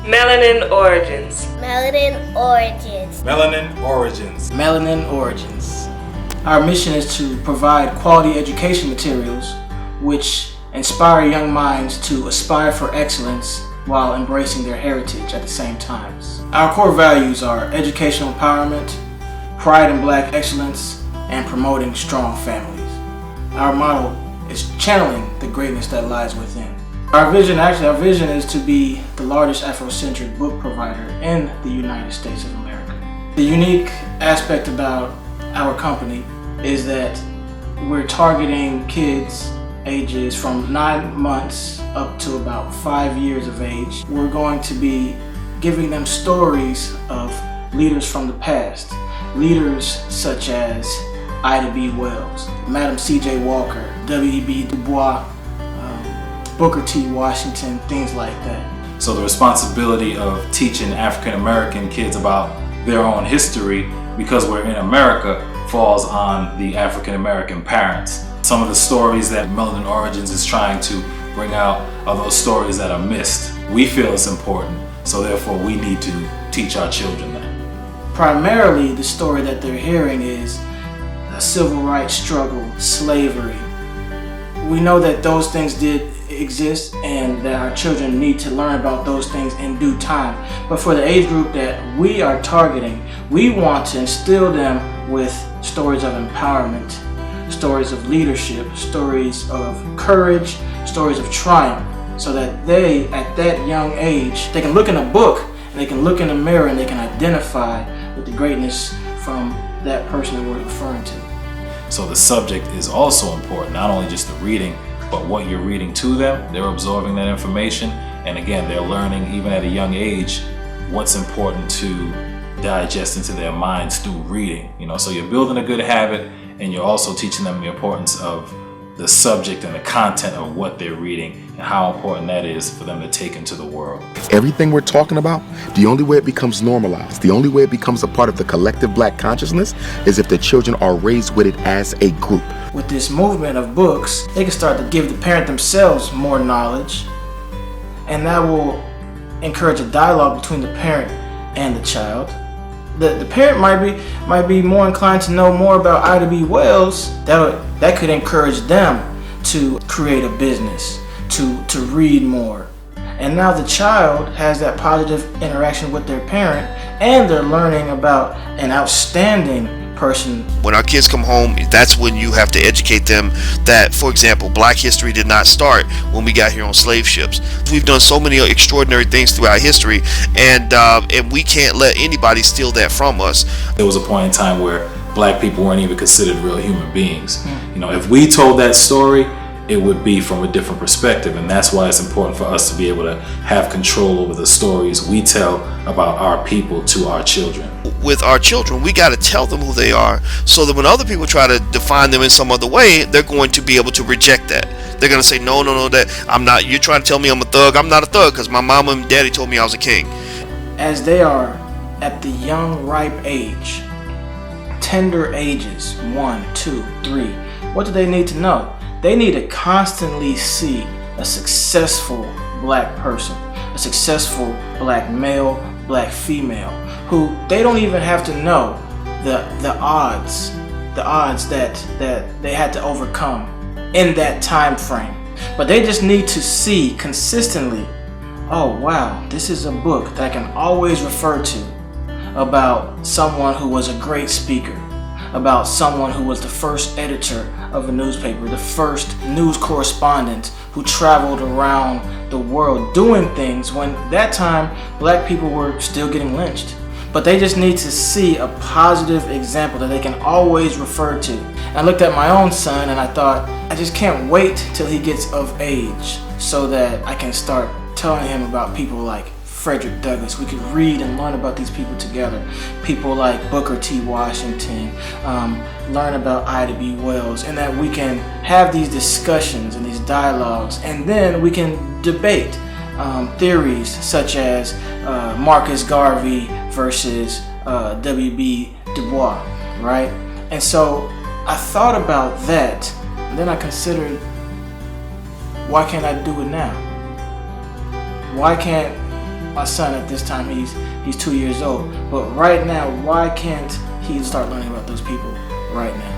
Melanin Origins. Melanin Origins. Melanin Origins. Melanin Origins. Our mission is to provide quality education materials which inspire young minds to aspire for excellence while embracing their heritage at the same time. Our core values are educational empowerment, pride in Black excellence, and promoting strong families. Our motto is channeling the greatness that lies within. Our vision is to be the largest Afrocentric book provider in the United States of America. The unique aspect about our company is that we're targeting kids ages from 9 months up to about 5 years of age. We're going to be giving them stories of leaders from the past, leaders such as Ida B. Wells, Madam C.J. Walker, W.E.B. Du Bois, Booker T. Washington, things like that. So the responsibility of teaching African American kids about their own history, because we're in America, falls on the African American parents. Some of the stories that Melanin Origins is trying to bring out are those stories that are missed. We feel it's important, so therefore we need to teach our children that. Primarily, the story that they're hearing is a civil rights struggle, slavery. We know that those things did exist and that our children need to learn about those things in due time. But for the age group that we are targeting, we want to instill them with stories of empowerment, stories of leadership, stories of courage, stories of triumph, so that they, at that young age, they can look in a book and they can look in a mirror and they can identify with the greatness from that person that we're referring to. So the subject is also important, not only just the reading, but what you're reading to them. They're absorbing that information, and again, they're learning even at a young age what's important to digest into their minds through reading. So you're building a good habit, and you're also teaching them the importance of the subject and the content of what they're reading and how important that is for them to take into the world. Everything we're talking about, the only way it becomes normalized, the only way it becomes a part of the collective Black consciousness is if the children are raised with it as a group. With this movement of books, they can start to give the parent themselves more knowledge, and that will encourage a dialogue between the parent and the child. The parent might be more inclined to know more about Ida B. Wells. That could encourage them to create a business, to read more. And now the child has that positive interaction with their parent, and they're learning about an outstanding person. When our kids come home, that's when you have to educate them that, for example, Black history did not start when we got here on slave ships. We've done so many extraordinary things throughout history, and we can't let anybody steal that from us. There was a point in time where Black people weren't even considered real human beings. If we told that story, it would be from a different perspective, and that's why it's important for us to be able to have control over the stories we tell about our people to our children. With our children, we got to tell them who they are, so that when other people try to define them in some other way, they're going to be able to reject that. They're going to say, no, that I'm not, you're trying to tell me I'm a thug. I'm not a thug because my mama and daddy told me I was a king. As they are at the young, ripe age, tender ages, 1, 2, 3, what do they need to know? They need to constantly see a successful Black person, a successful Black male, Black female, who they don't even have to know the odds that they had to overcome in that time frame. But they just need to see consistently, oh wow, this is a book that I can always refer to about someone who was a great speaker, about someone who was the first editor of a newspaper, the first news correspondent who traveled around the world doing things when that time Black people were still getting lynched. But they just need to see a positive example that they can always refer to. And I looked at my own son and I thought, I just can't wait till he gets of age so that I can start telling him about people like Frederick Douglass. We could read and learn about these people together. People like Booker T. Washington, learn about Ida B. Wells, and that we can have these discussions and these dialogues, and then we can debate theories such as Marcus Garvey versus W.B. Du Bois, right? And so I thought about that, and then I considered, why can't I do it now? Why can't my son at this time, he's 2 years old. But right now, why can't he start learning about those people right now?